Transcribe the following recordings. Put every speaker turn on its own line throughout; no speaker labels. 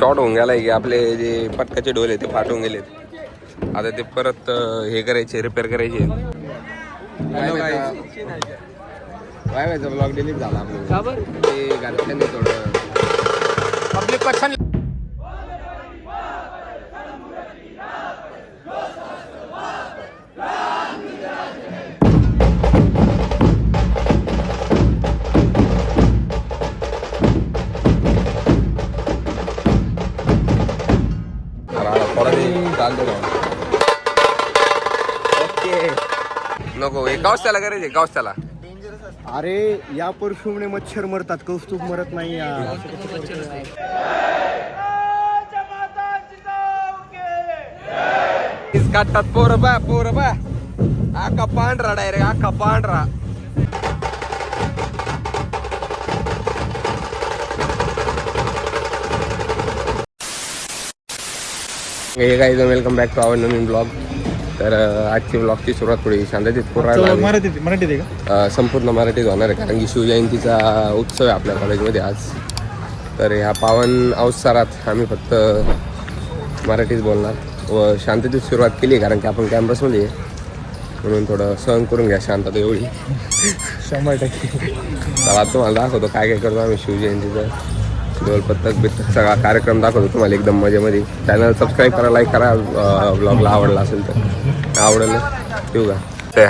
Short होऊन गेलाय की आपले जे पटकाचे डोले ते फाटून गेलेत. आता ते परत हे करायचे, रिपेअर करायचे. वायवायचा ब्लॉग डिलीट झाला आपल्याला. ते घरच्यांनी थोडं पब्लिक पसंत. नको एकाच त्याला करायचे, एकाच त्याला.
अरे या परफ्यूमने मच्छर मरतात, कौस्तुभ मरत नाही यार.
काढतात पोरं बा आका पांढरा, डायरेक्ट आका पांढरा. Hey guys, welcome back to our नवीन ब्लॉग. तर आजची ब्लॉगची सुरुवात थोडी शांततेत
मराठीत आहे का?
संपूर्ण मराठीत होणार आहे, कारण की शिवजयंतीचा उत्सव आहे आपल्या कॉलेजमध्ये आज. तर ह्या पावन अवसरात आम्ही फक्त मराठीच बोलणार व शांततेत सुरुवात केली, कारण की आपण कॅम्पसमध्ये आहे म्हणून थोडं सहन करून घ्या शांतता एवढी.
100%.
तर तुम्हाला दाखवतो काय काय करतो आम्ही शिवजयंतीचं. ढोल पथक बिथक सगळा कार्यक्रम दाखवतो तुम्हाला एकदम मजेमध्ये. चॅनल सबस्क्राईब करा, लाईक करा. ब्लॉगला आवडला असेल तर आवडेल ठेवू का. ते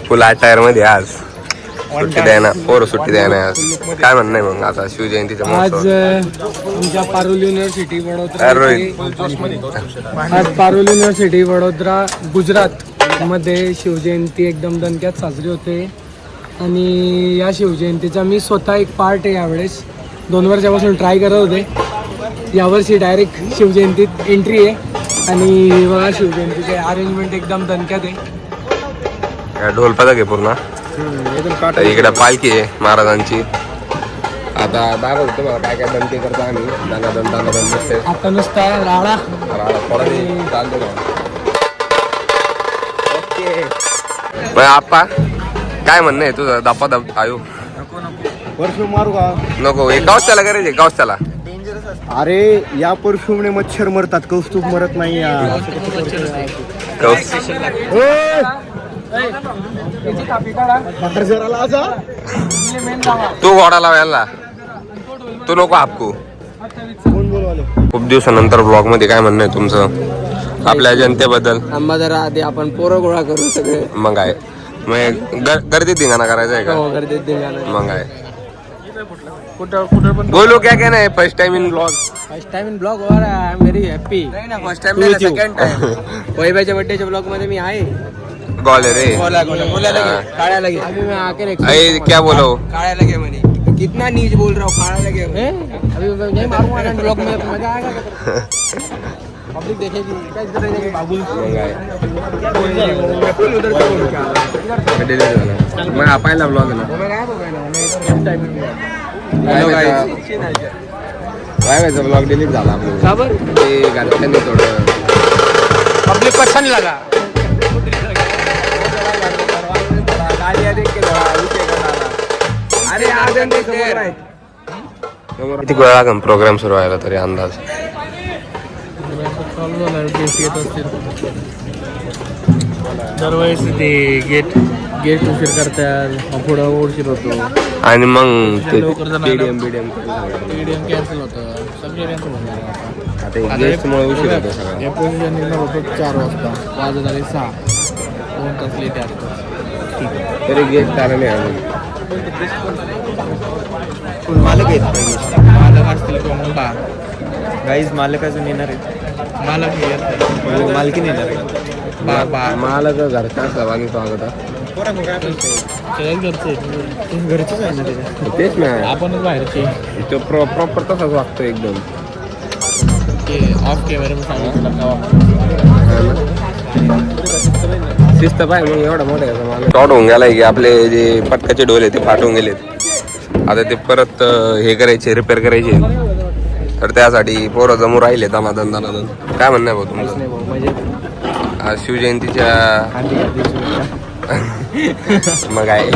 फुल टायरमध्ये आज सुट्टी द्या ना, पोरं सुट्टी द्या ना आज. काय म्हणणं आहे मग आता शिवजयंतीचं
आज तुमच्या पारुल युनिव्हर्सिटी वडोदरा, आज पारुल युनिव्हर्सिटी वडोदरा गुजरात मध्ये शिवजयंती एकदम दणक्यात साजरी होते. आणि या शिवजयंतीचा मी स्वतः एक पार्ट आहे. यावेळेस 2 वर्षापासून ट्राय करत होते. यावर्षी डायरेक्ट शिवजयंतीत एंट्री आहे. आणि बघा शिवजयंतीचे अरेंजमेंट एकदम दणक्यात आहे.
ढोल पथक आहे पूर्ण. इकडे पालखी आहे महाराजांची. आता दाखवतो तुम्हाला काय काय दणके करतो आम्ही. दानादन
आता नुसता राळा
आप्पा काय म्हणणं आहे तुझं? दपा दप आयो
परफ्यूम मारू का?
नको एकाच त्याला करायचे, एकाच त्याला.
अरे या परफ्यूमने मच्छर मरतात, कौस्तुभ मरत नाही यार.
तू घोडा लावायला तू नको आपको. खूप दिवसानंतर ब्लॉग मध्ये काय म्हणणं आहे तुमचं आपल्या जनतेबद्दल?
आम्हा जरा आधी आपण पोरं गोळा करू सगळे.
मग आहे गर्दीत धिंगाणा करायचा आहे का?
गर्दीत धिंगाणा.
मग आहे बोलो क्या कहना है? First time in blog.
First time in blog और I am very happy.
First time नाही, सेकंड टाइम.
वैभवच्या बर्थडेच्या ब्लॉग मध्ये मी आहे.
गोले रे
काळ्या लगे अभी मैं आके
अरे क्या बोलो
काळ्या लगे म्हणे. कितना नीच बोल रहा हूँ, काळा लगे. अभी नहीं मारूंगा ब्लॉग में, मजा आएगा. पब्लिक देखेगी कैसे करेंगे बाबू.
मग हा पहिला ब्लॉग ना. वायवायचा ब्लॉग डिलीट झाला आपल्याला. ते घरच्यांनी थोडं
पब्लिक पसंद लगा.
किती वेळ लागेल प्रोग्राम सुरू व्हायला तरी अंदाज?
दरवेळेस ते गेट उशीर करतात, पुढं उशीर होतो.
आणि मग
स्टेडियम कॅन्सल होतं, सगळे कॅन्सल होतं.
आता गेस्टमुळे उशीर होतो सगळं.
या पोझिशन निघणार होतं 4 वाजता, वाजत आले 6. 2 तास लेट आहे.
तरी गेस्ट कारण आहे अजून.
मालक आहेत, मालक असतील कोण बा गाईज. मालक अजून येणार आहेत. मालक मालकी येणार आहे.
मालक घरचा असला आणि स्वागत
घरचेच आहे ना.
तेच ना,
आपणच बाहेरचे.
तो प्रॉपर तसाच वागतो एकदम.
ऑफ कॅमेरा सांगितलं
शिस्त पाय मग एवढा मोठा शॉर्ट होऊन गेलाय की आपले जे पटकाचे डोले ते फाटून गेलेत. आता ते परत हे करायचे, रिपेअर करायचे. तर त्यासाठी पोरं जमू राहिले दनादन. काय म्हणणं आहे भाऊ तुमचं? आज शिवजयंतीच्या मग आहे.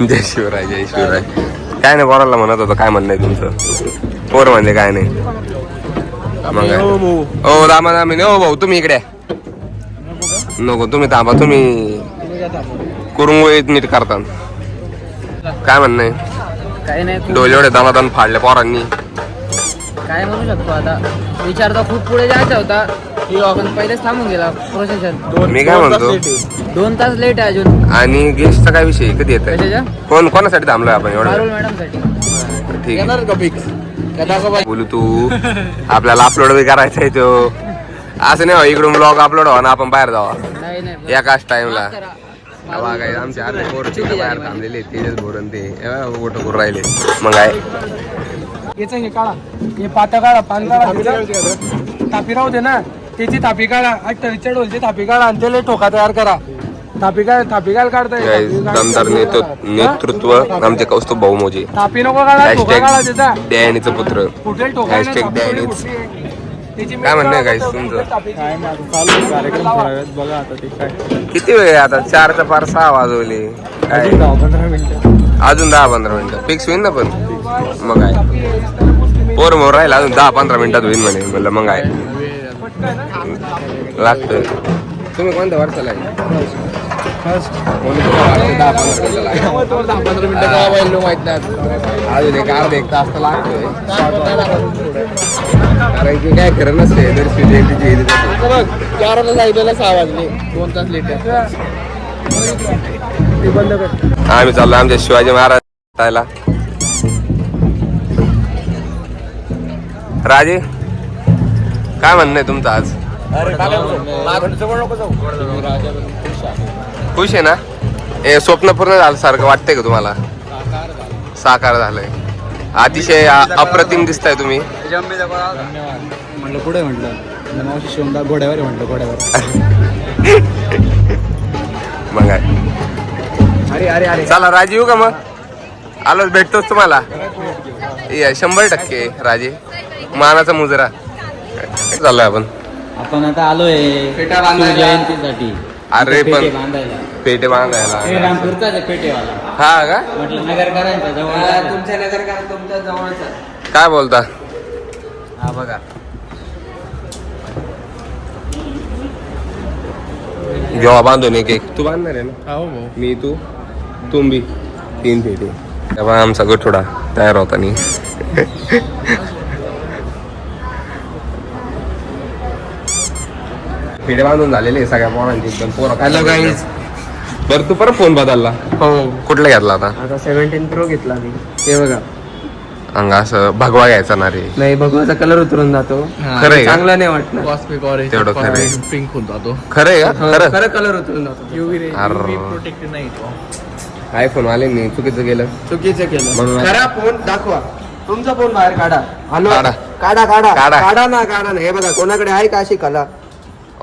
जय शिवराय. काय नाही बोलायला म्हणत होतं, काय म्हणणं आहे तुमचं? पोर म्हणजे काय नाही मग काय. हो दामा दामी हो भाऊ तुम्ही इकडे नको तुम्ही थांबा तुम्ही कुरुंगळीत नीट करता काय म्हणणं आहे
काही नाही
डोले एवढे दामादान फाडले पोरांनी
काय म्हणू शकतो आता विचार तर खूप पुढे जायचा होता पण पहिलेच थांबून गेला प्रोसेशन
मी काय म्हणतो
2 तास लेट आहे अजून
आणि गेस्टचा काय विषय कधी येत
कशाच्या
कोणासाठी थांबलोय आपण
पारुल
एवढं
मॅडम साठी
ठीक आहे बोलू तू आपल्याला अपलोड बी करायचा आहे तो असं नाही हो, इकडून ब्लॉग अपलोड व्हा ना आपण बाहेर जावा
नाही
एकाच टाइमला काय आमच्या अर्धे पोर बाहेर थांबलेले तेच भरून ते गोट करून राहिले मग काय
याचं हे काढा हे पाता काढा पान काढा तापी राहू दे ना त्याची तापी काढा 28 ढोलची तापी काढा आणि त्याला ठोका तयार करा थापी काढ काढता
दमदार नेतृत्व आमचे कौस्तुभ भाऊ मोजे
तापी नको काढा ठोका काढा त्याचा
डॅनीचं पुत्र
कुठे ठोका
हॅशटॅग डॅनीच काय म्हणणं आहे guys तुमचं किती वेळ आहे आता 4 ते 6 वाजवले काय अजून 10-15 मिनिटं फिक्स होईल ना पण मग काय पोर मोर राहील अजून 10-15 मिनिटात होईल म्हणे म्हणलं मग काय लागतं तुम्ही कोणत्या वर्षाला आहे अजून एक अर्धा 1 तास तर लागतोय कारण की काय खरं नसते जर जयंतीची
4 जायला 6 वाजले 2 तास लेट
बंद कर
आम्ही चाललो आमच्या शिवाजी महाराज राहायला राजे काय म्हणणं आहे तुमचं आज खुश आहे ना हे स्वप्न पूर्ण झालं सारखं वाटतंय का तुम्हाला साकार झालंय अतिशय अप्रतिम दिसताय तुम्ही
म्हटलं पुढे म्हटलं घोड्यावर घोड्यावर
मग काय अरे चला राजे येऊ का मग आलोच भेटतोच तुम्हाला 100% राजे मानाचा मुजरा चाललोय आपण
आता आलोय जयंतीसाठी
अरे पण
बांधायला
पेटे बांधायला
रामपूरचा पेटेवाला
हा का
म्हटलं नगरकरांचा जवळ तुमच्या नगरकर तुमच्या जवळचा
काय बोलता
हा बघा
जेव्हा बांधून एक तू बांधणार आहे ना मी तू बी 3 पेटे तेव्हा आमचा गठोडा तयार होता नाही पेटे बांधून झालेले सगळ्या पोरांची एकदम पोरं
हॅलो गाईज
बरं तू परत फोन बदलला
हो
कुठला घेतला आता
आता 17 प्रो घेतला मी ते बघा
अंग असं भगवा घ्यायचा ना रे
नाही भगवाचा कलर उतरून जातो
खरं आहे का?
चांगला नाही वाटत
तेवढं खरं आहे.
पिंक होऊन जातो
खरं आहे का खरं
खरं कलर उतरून जातो युव्ही रे
अरे.
प्रोटेक्टेड नाही तो
आयफोन आले नाही चुकीचं गेलं
चुकीचं केलं
म्हणून
खरा फोन दाखवा तुमचा फोन बाहेर काढा
काढा.
काढा काढा
काढा.
काढा ना हे बघा कोणाकडे आहे का अशी कला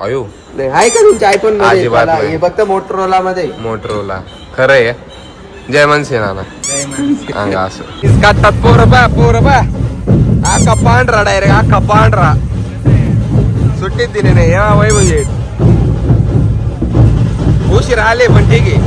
अयो
नाही आहे का तुमच्या आयफोन मध्ये
अजिबात
कला?
नाही.
हे फक्त मोटरोला मध्ये
मोटरोला खरं आहे जय मनसे नाना अंग असं इसका पोरबा आका पांढरा डायरेक्ट आका पांढरा सुट्टीत दिले नाही या वय म्हणजे उशीर आले पण ठीक आहे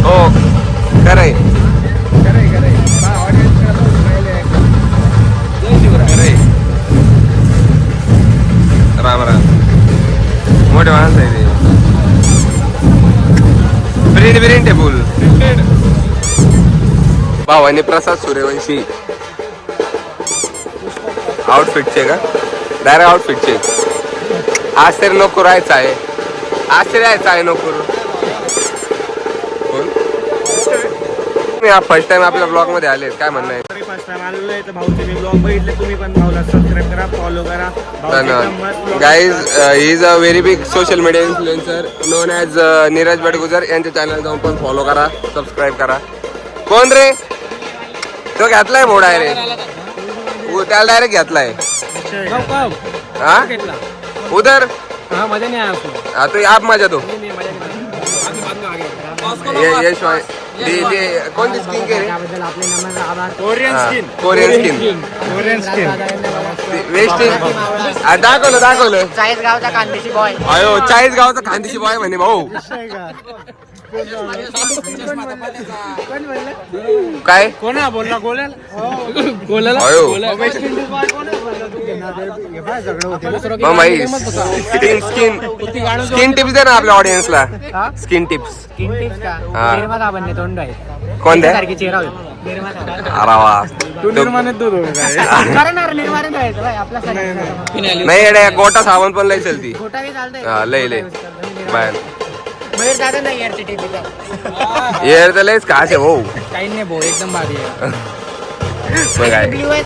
हो खरंय राम राम मोठे माणसं आहे ते प्रिंट आहे फुल भावानी प्रसाद सूर्यवंशी आउटफिटचे का डायरेक्ट आउटफिटचे आज तरी नको राहायचं आहे आज तरी राहायचं आहे नको फर्स्ट टाइम आपल्या ब्लॉग मध्ये आले काय म्हणणं आहे
फर्स्ट टाइम आलेलो आहे तर भाऊचे मी ब्लॉग बघितले तुम्ही पण भाऊला सबस्क्राईब करा फॉलो करा
धन्यवाद guys he is a very big social media influencer non as Neeraj Badgujar यांच्या चॅनल जाऊन पण फॉलो करा सबस्क्राईब करा कोण रे तो घेतलाय भाऊ डायरेक्ट त्याला डायरेक्ट घेतलाय हा उधर
हा मजा नाही
तो आप माझ्या तो यश कोणती स्किन केअर
त्याबद्दल आपले नमन आभार.
कोरियन स्किन
कोरियन स्किन वेस्ट दाखवलं
चाळीसगावचा कांद्याची बॉय.
अयो 40 गावचा खानदेशी बॉय म्हणे भाऊ काय
कोणा बोलला गोल्याला
अयो मग भाई स्किन टिप्स दे ना आपल्या ऑडियन्सला. स्किन टिप्स
स्किन टिप्स का?
हा.
निर्मा साबण तोंड आहे
कोणत्या
सारखी चेहरा होईल. निर्मा साबण.
अरे वा
तू निर्माणित दूध
करणार निर्माण द्यायचं भाई आपला सारखं.
नाही येड्या, गोटा साबण पण लय चलती.
खोटाही चालतंय.
हा, लय बाय
बाहेर दादा नाही यार सिटी तिथं.
येर तर लयच खास आहे भाऊ.
काही नाही भाऊ एकदम भारी आहे.
मग काय
ब्ल्यू आहे.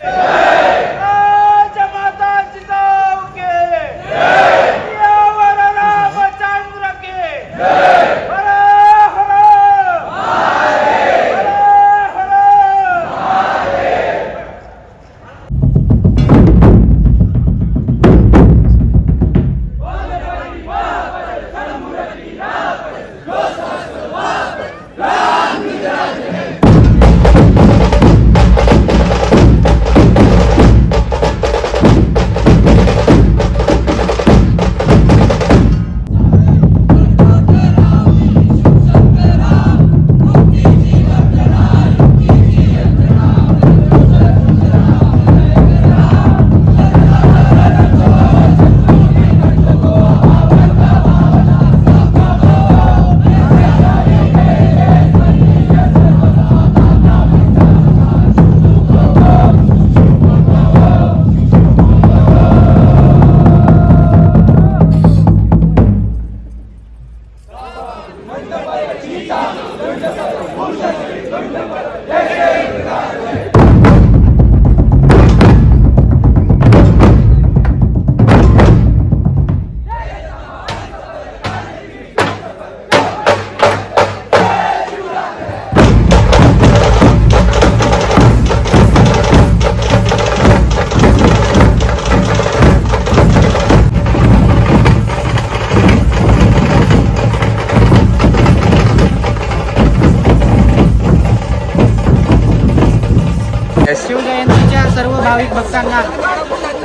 शिवजयंतीच्या सर्व भाविक भक्तांना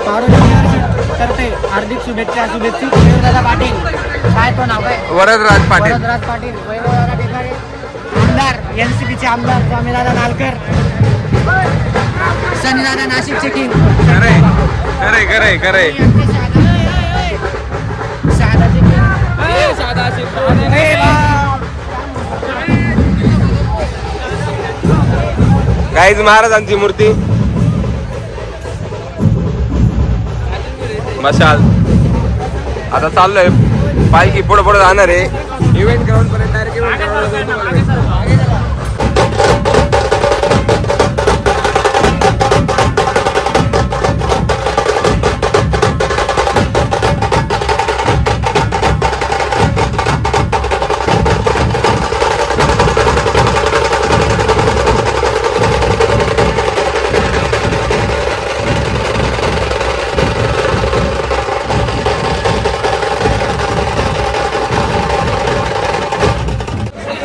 पारोली तर्फे हार्दिक शुभेच्छा. शुभेच्छुक वैभवदादा पाटील. काय तो नाव काय?
वरदराज पाटील.
वरदराज पाटील. वैभवदादा टेकाळे आमदार, एनसीपीचे आमदार स्वामीदादा नालकर, सनीदादा नाशिकचे किंग.
खरे
शहादाचे किंग.
गाईज महाराजांची मूर्ती मशाल आता चाललोय पालखी पुढे जाणार आहे इव्हेंट ग्राउंड पर्यंत डायरेक्ट इव्हेंट ग्राउंड.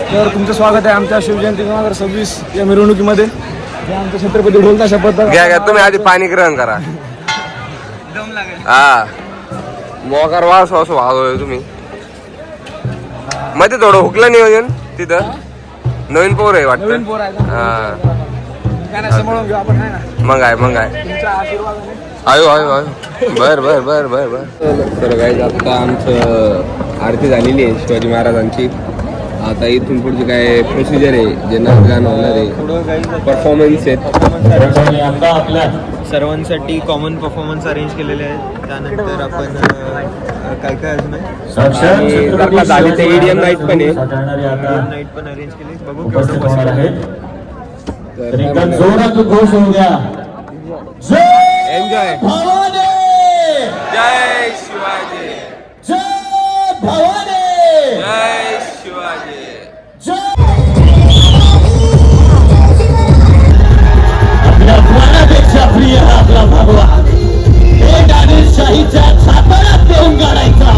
तर तुमचं स्वागत आहे आमच्या शिवजयंती 2026 या मिरवणुकीमध्ये. जे आमचे छत्रपती ढोलता शपथ.
घ्या तुम्ही आधी पाणी ग्रहण करा. हा मोकार वास वाजवय तुम्ही. मध्ये थोडं हुकलं नियोजन तिथं नवीन पोर आहे वाटतं.
नवीन पोर आहे का?
हा
गाणं सांभाळून घेऊ आपण आहे ना.
मग आहे
तुमच्या आशीर्वादाने.
आयो बर तर गाईज आता आमचं आरती झालेली आहे शिवाजी महाराजांची. आता इथून पुढची काय प्रोसिजर आहे जे नाच गाणं होणार आहे परफॉर्मन्स आहेत
सर्वांसाठी कॉमन परफॉर्मन्स अरेंज केलेले आहेत. त्यानंतर आपण काय अजून आहे
झाली ते EDM नाईट पण आहे.
नाईट पण अरेंज केली. बघू केवढं पॉसिबल आहे.
एन्जॉय. जय शिवाजी. जय शिवाजी.
आपल्या प्राणापेक्षा प्रिय आपला भगवा हे गाणे शाहीच्या छाताळात देऊन गाडायचा.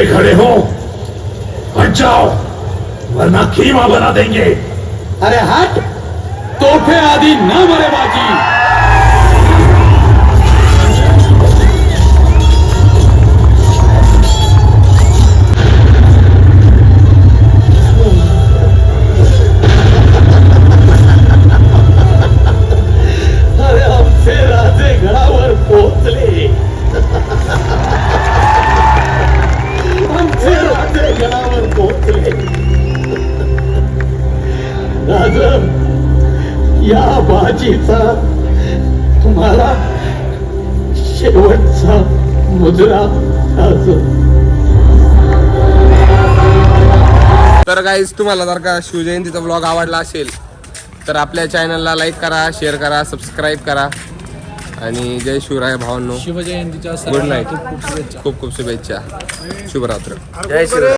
सीधे खड़े हो, हट जाओ वरना खीमा बना देंगे। अरे हट, तोहफे आदि न मरे बाकी। अरे आमचे राजे गडावर पोहोचले, आमचे राजे गडावर पोहोचले। राज, या बाजीचा तुम्हाला शेवटचा मुजरा राज।
तर गाईज तुम्हाला जर का शिवजयंतीचा ब्लॉग आवडला असेल तर आपल्या चॅनलला लाईक करा, शेअर करा, सबस्क्राईब करा आणि जय शिवराय भावांनो.
शिवजयंतीच्या
गुड नाईट. खूप खूप शुभेच्छा. शुभरात्र. जय शिवराय.